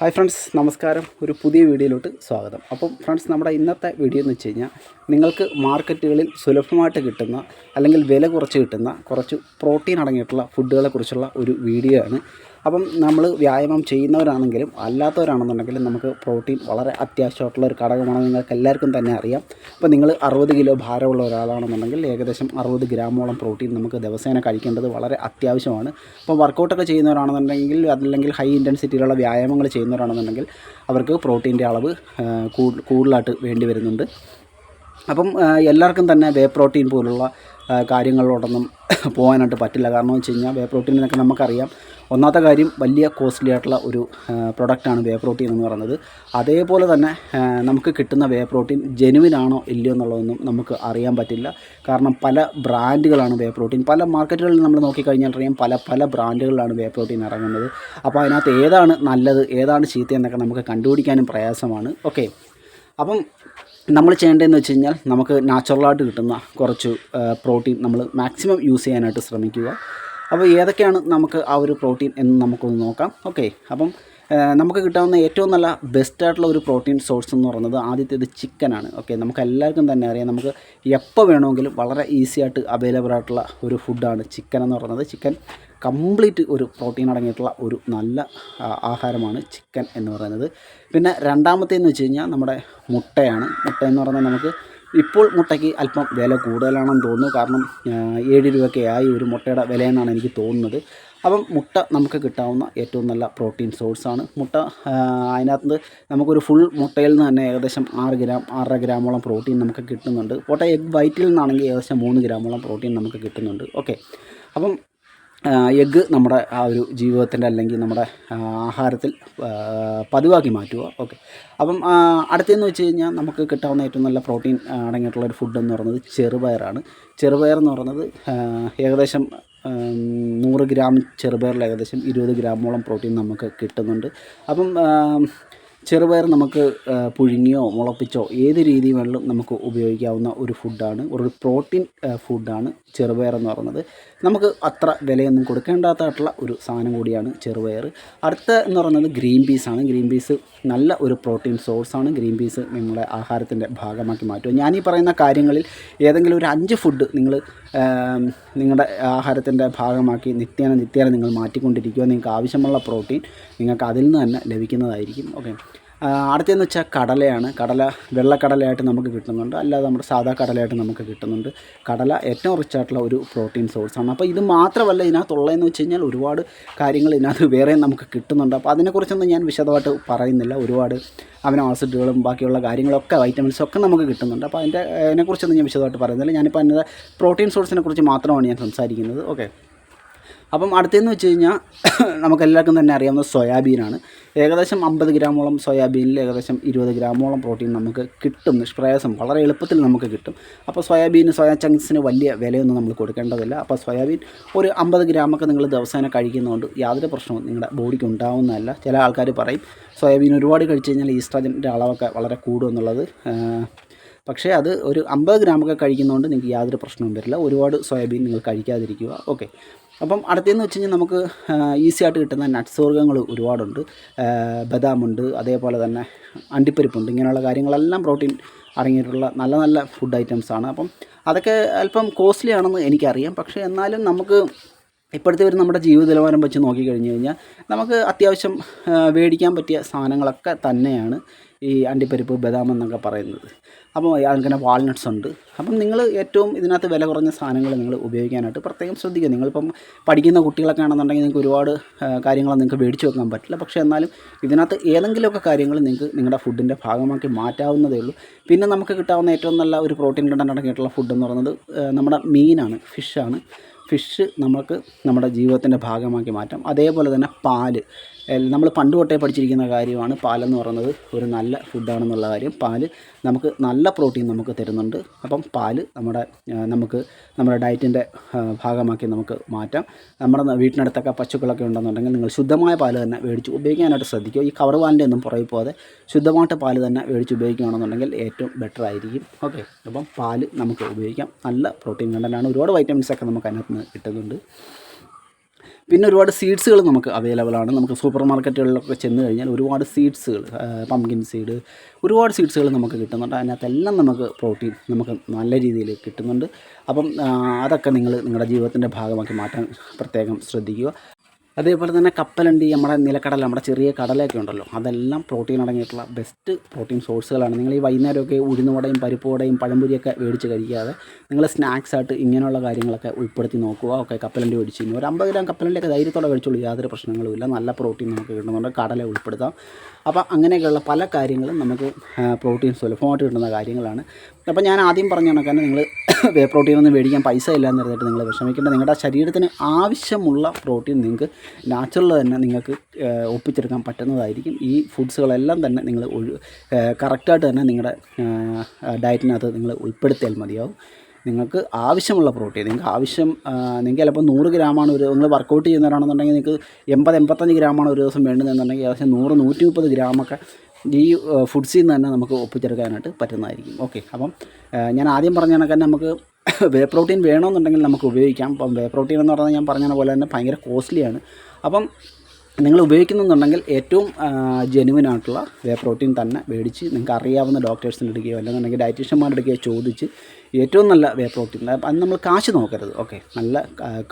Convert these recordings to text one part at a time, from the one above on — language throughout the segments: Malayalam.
ഹായ് ഫ്രണ്ട്സ്, നമസ്കാരം. ഒരു പുതിയ വീഡിയോയിലോട്ട് സ്വാഗതം. അപ്പം ഫ്രണ്ട്സ്, നമ്മുടെ ഇന്നത്തെ വീഡിയോ എന്ന് വെച്ച് കഴിഞ്ഞാൽ നിങ്ങൾക്ക് മാർക്കറ്റുകളിൽ സുലഭമായിട്ട് കിട്ടുന്ന അല്ലെങ്കിൽ വില കുറച്ച് കിട്ടുന്ന കുറച്ച് പ്രോട്ടീൻ അടങ്ങിയിട്ടുള്ള ഫുഡുകളെക്കുറിച്ചുള്ള ഒരു വീഡിയോ ആണ്. അപ്പം നമ്മൾ വ്യായാമം ചെയ്യുന്നവരാണെങ്കിലും അല്ലാത്തവരാണെന്നുണ്ടെങ്കിലും നമുക്ക് പ്രോട്ടീൻ വളരെ അത്യാവശ്യമായിട്ടുള്ള ഒരു ഘടകമാണ്. നിങ്ങൾക്ക് എല്ലാവർക്കും തന്നെ അറിയാം. അപ്പോൾ നിങ്ങൾ 60 കിലോ ഭാരമുള്ള ഒരാളാണെന്നുണ്ടെങ്കിൽ ഏകദേശം 60 ഗ്രാമോളം പ്രോട്ടീൻ നമുക്ക് ദിവസേന കഴിക്കേണ്ടത് വളരെ അത്യാവശ്യമാണ്. അപ്പോൾ വർക്കൗട്ടൊക്കെ ചെയ്യുന്നവരാണെന്നുണ്ടെങ്കിൽ അതല്ലെങ്കിൽ ഹൈ ഇൻറ്റൻസിറ്റിയിലുള്ള വ്യായാമങ്ങൾ ചെയ്യുന്നവരാണെന്നുണ്ടെങ്കിൽ അവർക്ക് പ്രോട്ടീൻ്റെ അളവ് കൂടുതലായിട്ട് വേണ്ടി വരുന്നുണ്ട്. അപ്പം എല്ലാവർക്കും തന്നെ വേ പ്രോട്ടീൻ പോലുള്ള കാര്യങ്ങളിലോട്ടൊന്നും പോകാനായിട്ട് പറ്റില്ല. കാരണം എന്ന് വെച്ച് കഴിഞ്ഞാൽ വേ പ്രോട്ടീൻ എന്നൊക്കെ നമുക്കറിയാം, ഒന്നാമത്തെ കാര്യം വലിയ കോസ്റ്റ്ലി ആയിട്ടുള്ള ഒരു പ്രൊഡക്റ്റാണ് വേ പ്രോട്ടീൻ എന്ന് പറയുന്നത്. അതേപോലെ തന്നെ നമുക്ക് കിട്ടുന്ന വേ പ്രോട്ടീൻ ജെനുവിൻ ആണോ ഇല്ലയോ എന്നുള്ളതൊന്നും നമുക്ക് അറിയാൻ പറ്റില്ല. കാരണം പല ബ്രാൻഡുകളാണ് വേ പ്രോട്ടീൻ, പല മാർക്കറ്റുകളിൽ നമ്മൾ നോക്കിക്കഴിഞ്ഞാൽ അറിയാം പല ബ്രാൻഡുകളിലാണ് വേ പ്രോട്ടീൻ ഇറങ്ങുന്നത്. അപ്പോൾ അതിനകത്ത് ഏതാണ് നല്ലത് ഏതാണ് ചീത്ത എന്നൊക്കെ നമുക്ക് കണ്ടുപിടിക്കാനും പ്രയാസമാണ്. ഓക്കെ, അപ്പം നമ്മൾ ചെയ്യേണ്ടതെന്ന് വെച്ച് കഴിഞ്ഞാൽ നമുക്ക് നാച്ചുറലായിട്ട് കിട്ടുന്ന കുറച്ച് പ്രോട്ടീൻ നമ്മൾ മാക്സിമം യൂസ് ചെയ്യാനായിട്ട് ശ്രമിക്കുക. അപ്പോൾ ഏതൊക്കെയാണ് നമുക്ക് ആ ഒരു പ്രോട്ടീൻ എന്ന് നമുക്കൊന്ന് നോക്കാം. ഓക്കെ, അപ്പം നമുക്ക് കിട്ടാവുന്ന ഏറ്റവും നല്ല ബെസ്റ്റായിട്ടുള്ള ഒരു പ്രോട്ടീൻ സോഴ്സ് എന്ന് പറയുന്നത് ആദ്യത്തേത് ചിക്കനാണ്. ഓക്കെ, നമുക്ക് എല്ലാവർക്കും തന്നെ അറിയാം, നമുക്ക് എപ്പോൾ വേണമെങ്കിലും വളരെ ഈസി ആയിട്ട് അവൈലബിൾ ആയിട്ടുള്ള ഒരു ഫുഡാണ് ചിക്കൻ എന്ന് പറയുന്നത്. ചിക്കൻ കംപ്ലീറ്റ് ഒരു പ്രോട്ടീൻ അടങ്ങിയിട്ടുള്ള ഒരു നല്ല ആഹാരമാണ് ചിക്കൻ എന്ന് പറയുന്നത്. പിന്നെ രണ്ടാമത്തേന്ന് വെച്ച് കഴിഞ്ഞാൽ നമ്മുടെ മുട്ടയാണ്. മുട്ട എന്ന് പറയുന്നത് നമുക്ക് ഇപ്പോൾ മുട്ടയ്ക്ക് അല്പം വില കൂടുതലാണെന്ന് തോന്നുന്നു. കാരണം 7 രൂപയൊക്കെ ആയി ഒരു മുട്ടയുടെ വിലയെന്നാണ് എനിക്ക് തോന്നുന്നത്. അപ്പം മുട്ട നമുക്ക് കിട്ടാവുന്ന ഏറ്റവും നല്ല പ്രോട്ടീൻ സോഴ്സാണ് മുട്ട. അതിനകത്ത് നമുക്കൊരു ഫുൾ മുട്ടയിൽ നിന്ന് തന്നെ ഏകദേശം 6 ഗ്രാമോളം പ്രോട്ടീൻ നമുക്ക് കിട്ടുന്നുണ്ട്. പോട്ടെ, എഗ് വൈറ്റിൽ നിന്നാണെങ്കിൽ ഏകദേശം 3 ഗ്രാമോളം പ്രോട്ടീൻ നമുക്ക് കിട്ടുന്നുണ്ട്. ഓക്കെ, അപ്പം എഗ്ഗ് നമ്മുടെ ആ ഒരു ജീവിതത്തിൻ്റെ അല്ലെങ്കിൽ നമ്മുടെ ആഹാരത്തിൽ പതിവാക്കി മാറ്റുക. ഓക്കെ, അപ്പം അടുത്തതെന്ന് വെച്ച് കഴിഞ്ഞാൽ നമുക്ക് കിട്ടാവുന്ന ഏറ്റവും നല്ല പ്രോട്ടീൻ അടങ്ങിയിട്ടുള്ളൊരു ഫുഡ് എന്ന് പറയുന്നത് ചെറുപയറാണ്. ചെറുപയർ എന്ന് പറയുന്നത് ഏകദേശം 100 ഗ്രാം ചെറുപയറിൽ ഏകദേശം 20 ഗ്രാമോളം പ്രോട്ടീൻ നമുക്ക് കിട്ടുന്നുണ്ട്. അപ്പം ചെറുപയർ നമുക്ക് പുഴുങ്ങിയോ മുളപ്പിച്ചോ ഏത് രീതി വേണമെങ്കിലും നമുക്ക് ഉപയോഗിക്കാവുന്ന ഒരു ഫുഡാണ്, ഒരു പ്രോട്ടീൻ ഫുഡാണ് ചെറുപയർ എന്ന് പറയുന്നത്. നമുക്ക് അത്ര വിലയൊന്നും കൊടുക്കേണ്ടാത്തതായിട്ടുള്ള ഒരു സാധനം കൂടിയാണ് ചെറുപയർ. അടുത്ത എന്ന് പറയുന്നത് ഗ്രീൻ പീസാണ്. ഗ്രീൻ പീസ് നല്ല ഒരു പ്രോട്ടീൻ സോഴ്സാണ്. ഗ്രീൻ പീസ് നിങ്ങളുടെ ആഹാരത്തിൻ്റെ ഭാഗമാക്കി മാറ്റുക. ഞാനീ പറയുന്ന കാര്യങ്ങളിൽ ഏതെങ്കിലും ഒരു 5 ഫുഡ് നിങ്ങൾ നിങ്ങളുടെ ആഹാരത്തിൻ്റെ ഭാഗമാക്കി നിത്യേന നിങ്ങൾ മാറ്റിക്കൊണ്ടിരിക്കുക. നിങ്ങൾക്ക് ആവശ്യമുള്ള പ്രോട്ടീൻ നിങ്ങൾക്ക് അതിൽ നിന്ന് തന്നെ ലഭിക്കുന്നതായിരിക്കും. ഓക്കെ, അടുത്തതെന്ന് വെച്ചാൽ കടലയാണ്. കടല വെള്ളക്കടലയായിട്ട് നമുക്ക് കിട്ടുന്നുണ്ട്, അല്ലാതെ നമ്മുടെ സാധാ കടലയായിട്ട് നമുക്ക് കിട്ടുന്നുണ്ട്. കടല ഏറ്റവും റിച്ച് ആയിട്ടുള്ള ഒരു പ്രോട്ടീൻ സോഴ്സാണ്. അപ്പോൾ ഇത് മാത്രമല്ല ഇതിനകത്തുള്ളതെന്ന് വെച്ച് കഴിഞ്ഞാൽ ഒരുപാട് കാര്യങ്ങൾ ഇതിനകത്ത് വേറെ നമുക്ക് കിട്ടുന്നുണ്ട്. അപ്പോൾ അതിനെക്കുറിച്ചൊന്നും ഞാൻ വിശദമായിട്ട് പറയുന്നില്ല. ഒരുപാട് അമിനോ ആസിഡുകളും ബാക്കിയുള്ള കാര്യങ്ങളൊക്കെ വൈറ്റമിൻസൊക്കെ നമുക്ക് കിട്ടുന്നുണ്ട്. അപ്പോൾ അതിനെക്കുറിച്ചൊന്നും ഞാൻ വിശദമായിട്ട് പറയുന്നില്ല. ഞാനിപ്പോൾ അതിൻ്റെ പ്രോട്ടീൻ സോഴ്സിനെ കുറിച്ച് മാത്രമാണ് ഞാൻ സംസാരിക്കുന്നത്. ഓക്കെ, അപ്പം അടുത്തതെന്ന് വെച്ച് കഴിഞ്ഞാൽ നമുക്കെല്ലാവർക്കും തന്നെ അറിയാവുന്ന സോയാബീനാണ്. ഏകദേശം 50 ഗ്രാമോളം സോയാബീനിൽ ഏകദേശം 20 ഗ്രാമോളം പ്രോട്ടീൻ നമുക്ക് കിട്ടും. നിഷ്പ്രയാസം വളരെ എളുപ്പത്തിൽ നമുക്ക് കിട്ടും. അപ്പോൾ സോയാ ചങ്ക്സിന് വലിയ വിലയൊന്നും നമ്മൾ കൊടുക്കേണ്ടതില്ല. അപ്പോൾ സോയാബീൻ ഒരു 50 ഗ്രാമൊക്കെ നിങ്ങൾ ദിവസേന കഴിക്കുന്നതുകൊണ്ട് യാതൊരു പ്രശ്നവും നിങ്ങളുടെ ബോഡിക്ക് ഉണ്ടാവുന്നതല്ല. ചില ആൾക്കാർ പറയും സോയാബീൻ ഒരുപാട് കഴിച്ച് കഴിഞ്ഞാൽ ഈസ്ട്രജൻ്റെ അളവൊക്കെ വളരെ കൂടുമെന്നുള്ളത്. പക്ഷേ അത് ഒരു 50 ഗ്രാമൊക്കെ കഴിക്കുന്നതുകൊണ്ട് നിങ്ങൾക്ക് യാതൊരു പ്രശ്നവും വരില്ല. ഒരുപാട് സോയാബീൻ നിങ്ങൾ കഴിക്കാതിരിക്കുക. ഓക്കെ, അപ്പം അടുത്തതെന്ന് വെച്ച് കഴിഞ്ഞാൽ നമുക്ക് ഈസി ആയിട്ട് കിട്ടുന്ന നട്ട്സ് വർഗ്ഗങ്ങൾ ഒരുപാടുണ്ട്. ബദാമുണ്ട്, അതേപോലെ തന്നെ അണ്ടിപ്പരിപ്പുണ്ട്. ഇങ്ങനെയുള്ള കാര്യങ്ങളെല്ലാം പ്രോട്ടീൻ അടങ്ങിയിട്ടുള്ള നല്ല നല്ല ഫുഡ് ഐറ്റംസാണ്. അപ്പം അതൊക്കെ അല്പം കോസ്റ്റ്ലി ആണെന്ന് എനിക്കറിയാം. പക്ഷേ എന്നാലും നമുക്ക് ഇപ്പോഴത്തെ ഒരു നമ്മുടെ ജീവിത നിലവാരം വെച്ച് നോക്കിക്കഴിഞ്ഞ് കഴിഞ്ഞാൽ നമുക്ക് അത്യാവശ്യം മേടിക്കാൻ പറ്റിയ സാധനങ്ങളൊക്കെ തന്നെയാണ് ഈ അണ്ടിപ്പരിപ്പ്, ബദാം എന്നൊക്കെ പറയുന്നത്. അപ്പോൾ അങ്ങനെ വാൾനട്ട്സ് ഉണ്ട്. അപ്പം നിങ്ങൾ ഏറ്റവും ഇതിനകത്ത് വില കുറഞ്ഞ സാധനങ്ങൾ നിങ്ങൾ ഉപയോഗിക്കാനായിട്ട് പ്രത്യേകം ശ്രദ്ധിക്കുക. നിങ്ങളിപ്പം പഠിക്കുന്ന കുട്ടികളൊക്കെ ആണെന്നുണ്ടെങ്കിൽ നിങ്ങൾക്ക് ഒരുപാട് കാര്യങ്ങൾ നിങ്ങൾക്ക് മേടിച്ച് വെക്കാൻ പറ്റില്ല. പക്ഷേ എന്നാലും ഇതിനകത്ത് ഏതെങ്കിലുമൊക്കെ കാര്യങ്ങൾ നിങ്ങൾക്ക് നിങ്ങളുടെ ഫുഡിൻ്റെ ഭാഗമാക്കി മാറ്റാവുന്നതേ ഉള്ളൂ. പിന്നെ നമുക്ക് കിട്ടാവുന്ന ഏറ്റവും നല്ല ഒരു പ്രോട്ടീൻ കണ്ടന്റ് അടങ്ങിയിട്ടുള്ള ഫുഡ് എന്ന് പറയുന്നത് നമ്മുടെ മീനാണ്, ഫിഷാണ്. ഫിഷ് നമുക്ക് നമ്മുടെ ജീവിതത്തിൻ്റെ ഭാഗമാക്കി മാറ്റാം. അതേപോലെ തന്നെ പാല്, നമ്മൾ പണ്ട് തൊട്ടേ പഠിച്ചിരിക്കുന്ന കാര്യമാണ് പാലെന്ന് പറയുന്നത് ഒരു നല്ല ഫുഡാണെന്നുള്ള കാര്യം. പാല് നമുക്ക് നല്ല പ്രോട്ടീൻ നമുക്ക് തരുന്നുണ്ട്. അപ്പം പാല് നമുക്ക് നമ്മുടെ ഡയറ്റിൻ്റെ ഭാഗമാക്കി നമുക്ക് മാറ്റാം. നമ്മുടെ വീട്ടിനടുത്തൊക്കെ പശുക്കളൊക്കെ ഉണ്ടെന്നുണ്ടെങ്കിൽ നിങ്ങൾ ശുദ്ധമായ പാല് തന്നെ മേടിച്ച് ഉപയോഗിക്കാനായിട്ട് ശ്രദ്ധിക്കുക. ഈ കവർ പാലിൻ്റെ ഒന്നും പുറകെ പോകാതെ ശുദ്ധമായിട്ട് പാല് തന്നെ മേടിച്ച് ഉപയോഗിക്കുകയാണെന്നുണ്ടെങ്കിൽ ഏറ്റവും ബെറ്റർ ആയിരിക്കും. ഓക്കെ, അപ്പം പാല് നമുക്ക് ഉപയോഗിക്കാം. നല്ല പ്രോട്ടീൻ കണ്ടൻ്റാണ്. ഒരുപാട് വൈറ്റമിൻസൊക്കെ നമുക്ക് അതിനകത്ത് നിന്ന് കിട്ടുന്നുണ്ട്. പിന്നെ ഒരുപാട് സീഡ്സുകൾ നമുക്ക് അവൈലബിൾ ആണ്. നമുക്ക് സൂപ്പർ മാർക്കറ്റുകളിലൊക്കെ ചെന്ന് കഴിഞ്ഞാൽ ഒരുപാട് സീഡ്സുകൾ, പംകിൻ സീഡ്, ഒരുപാട് സീഡ്സുകൾ നമുക്ക് കിട്ടുന്നുണ്ട്. അതിനകത്തെല്ലാം നമുക്ക് പ്രോട്ടീൻ നമുക്ക് നല്ല രീതിയിൽ കിട്ടുന്നുണ്ട്. അപ്പം അതൊക്കെ നിങ്ങളുടെ ജീവിതത്തിൻ്റെ ഭാഗമാക്കി മാറ്റാൻ പ്രത്യേകം ശ്രദ്ധിക്കുക. അതേപോലെ തന്നെ കപ്പലണ്ടി, നമ്മുടെ നിലക്കടല, നമ്മുടെ ചെറിയ കടലയൊക്കെ ഉണ്ടല്ലോ, അതെല്ലാം പ്രോട്ടീൻ അടങ്ങിയിട്ടുള്ള ബെസ്റ്റ് പ്രോട്ടീൻ സോഴ്സുകളാണ്. നിങ്ങൾ ഈ വൈകുന്നേരമൊക്കെ ഉഴുന്നുവടയും പരിപ്പുവടയും പഴംപൊരിയൊക്കെ മേടിച്ച് കഴിക്കാതെ നിങ്ങൾ സ്നാക്സായിട്ട് ഇങ്ങനെയുള്ള കാര്യങ്ങളൊക്കെ ഉൾപ്പെടുത്തി നോക്കുക. ഓക്കെ, കപ്പലണ്ടി മേടിച്ച് ഒരു 50 ഗ്രാം കപ്പലണ്ടിയൊക്കെ ധൈര്യത്തോടെ കഴിച്ചോളൂ, യാതൊരു പ്രശ്നങ്ങളുമില്ല. നല്ല പ്രോട്ടീൻ നമുക്ക് കിട്ടുന്നുണ്ട്. കടല ഉൾപ്പെടുത്താം. അപ്പോൾ അങ്ങനെയൊക്കെയുള്ള പല കാര്യങ്ങളും നമുക്ക് പ്രോട്ടീൻ സുലഭമായിട്ട് കിട്ടുന്ന കാര്യങ്ങളാണ്. അപ്പോൾ ഞാൻ ആദ്യം പറഞ്ഞ കണക്കാണ്, നിങ്ങൾ വേ പ്രോട്ടീനൊന്നും മേടിക്കാൻ പൈസ ഇല്ലയെന്ന് പറഞ്ഞിട്ട് നിങ്ങൾ വിഷമിക്കേണ്ട. നിങ്ങളുടെ ശരീരത്തിന് ആവശ്യമുള്ള പ്രോട്ടീൻ നിങ്ങൾക്ക് നാച്ചുറൽ തന്നെ നിങ്ങൾക്ക് ഒപ്പിച്ചെടുക്കാൻ പറ്റുന്നതായിരിക്കും. ഈ ഫുഡ്സുകളെല്ലാം തന്നെ നിങ്ങൾ കറക്റ്റായിട്ട് തന്നെ നിങ്ങളുടെ ഡയറ്റിനകത്ത് നിങ്ങൾ ഉൾപ്പെടുത്തിയാൽ മതിയാവും. നിങ്ങൾക്ക് ആവശ്യമുള്ള പ്രോട്ടീൻ നിങ്ങൾക്ക് ചിലപ്പോൾ 100 ഗ്രാമാണ് നിങ്ങൾ വർക്കൗട്ട് ചെയ്യുന്നവരാണെന്നുണ്ടെങ്കിൽ നിങ്ങൾക്ക് 80-85 ഗ്രാമാണ് ഒരു ദിവസം വേണ്ടതെന്നുണ്ടെങ്കിൽ ഏകദേശം 100-130 ഗ്രാമൊക്കെ ഈ ഫുഡ്സിൽ നിന്ന് തന്നെ നമുക്ക് ഒപ്പിച്ചെടുക്കാനായിട്ട് പറ്റുന്നതായിരിക്കും. ഓക്കെ, അപ്പം ഞാൻ ആദ്യം പറഞ്ഞ കണക്ക് തന്നെ നമുക്ക് വേ പ്രോട്ടീൻ വേണമെന്നുണ്ടെങ്കിൽ നമുക്ക് ഉപയോഗിക്കാം. അപ്പം വേ പ്രോട്ടീൻ എന്ന് പറഞ്ഞാൽ ഞാൻ പറഞ്ഞ പോലെ തന്നെ ഭയങ്കര കോസ്റ്റ്ലിയാണ്. അപ്പം നിങ്ങൾ ഉപയോഗിക്കുന്നുണ്ടെങ്കിൽ ഏറ്റവും ജെനുവിനായിട്ടുള്ള വേ പ്രോട്ടീൻ തന്നെ മേടിച്ച് നിങ്ങൾക്ക് അറിയാവുന്ന ഡോക്ടേഴ്സിൻ്റെ എടുക്കുകയോ അല്ലെന്നുണ്ടെങ്കിൽ ഡയറ്റീഷ്യന്മാരുടെ എടുക്കുകയോ ചോദിച്ച് ഏറ്റവും നല്ല വേ പ്രോട്ടീൻ, അത് നമ്മൾ കാശ് നോക്കരുത്. ഓക്കെ, നല്ല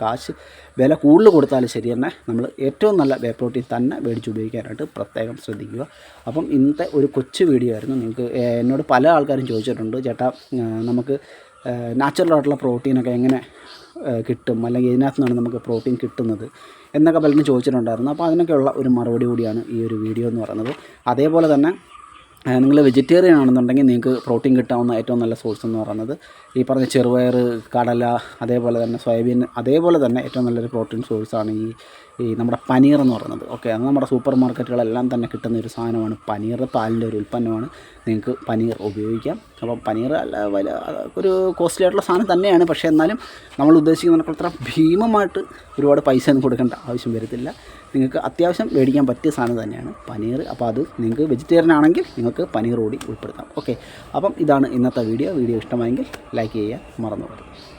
കാശ് വില കൂടുതൽ കൊടുത്താലും ശരി തന്നെ നമ്മൾ ഏറ്റവും നല്ല വേ പ്രോട്ടീൻ തന്നെ മേടിച്ച് ഉപയോഗിക്കാനായിട്ട് പ്രത്യേകം ശ്രദ്ധിക്കുക. അപ്പം ഇന്നത്തെ ഒരു കൊച്ചു വീഡിയോ ആയിരുന്നു. നിങ്ങൾക്ക് എന്നോട് പല ആൾക്കാരും ചോദിച്ചിട്ടുണ്ട്, ചേട്ടാ നമുക്ക് നാച്ചുറലായിട്ടുള്ള പ്രോട്ടീനൊക്കെ എങ്ങനെ കിട്ടും, അല്ലെങ്കിൽ ഇതിനകത്ത് നിന്നാണ് നമുക്ക് പ്രോട്ടീൻ കിട്ടുന്നത് എന്നൊക്കെ പലരും ചോദിച്ചിട്ടുണ്ടായിരുന്നു. അപ്പോൾ അതിനൊക്കെയുള്ള ഒരു മറുപടി കൂടിയാണ് ഈ ഒരു വീഡിയോ എന്ന് പറയുന്നത്. അതേപോലെ തന്നെ നിങ്ങൾ വെജിറ്റേറിയൻ ആണെന്നുണ്ടെങ്കിൽ നിങ്ങൾക്ക് പ്രോട്ടീൻ കിട്ടാവുന്ന ഏറ്റവും നല്ല സോഴ്സ് എന്ന് പറയുന്നത് ഈ പറഞ്ഞ ചെറുപയർ, കടല, അതേപോലെ തന്നെ സോയാബീൻ, അതേപോലെ തന്നെ ഏറ്റവും നല്ലൊരു പ്രോട്ടീൻ സോഴ്സാണ് ഈ നമ്മുടെ പനീർ എന്ന് പറയുന്നത്. ഓക്കെ, അത് നമ്മുടെ സൂപ്പർ മാർക്കറ്റുകളെല്ലാം തന്നെ കിട്ടുന്ന ഒരു സാധനമാണ് പനീർ. പാലിൻ്റെ ഒരു ഉൽപ്പന്നമാണ്. നിങ്ങൾക്ക് പനീർ ഉപയോഗിക്കാം. അപ്പം പനീർ ഒരു കോസ്റ്റ്ലി ആയിട്ടുള്ള സാധനം തന്നെയാണ്. പക്ഷേ എന്നാലും നമ്മൾ ഉദ്ദേശിക്കുന്നതിനത്ര ഭീമമായിട്ട് ഒരുപാട് പൈസ ഒന്നും കൊടുക്കേണ്ട ആവശ്യം വരത്തില്ല. നിങ്ങൾക്ക് അത്യാവശ്യം മേടിക്കാൻ പറ്റിയ സാധനം തന്നെയാണ് പനീർ. അപ്പോൾ അത് നിങ്ങൾക്ക് വെജിറ്റേറിയൻ ആണെങ്കിൽ നിങ്ങൾക്ക് പനീർ കൂടി ഉൾപ്പെടുത്താം. ഓക്കെ, അപ്പം ഇതാണ് ഇന്നത്തെ വീഡിയോ ഇഷ്ടമായെങ്കിൽ ലൈക്ക് ചെയ്യാൻ മറന്നു പോകരുത്.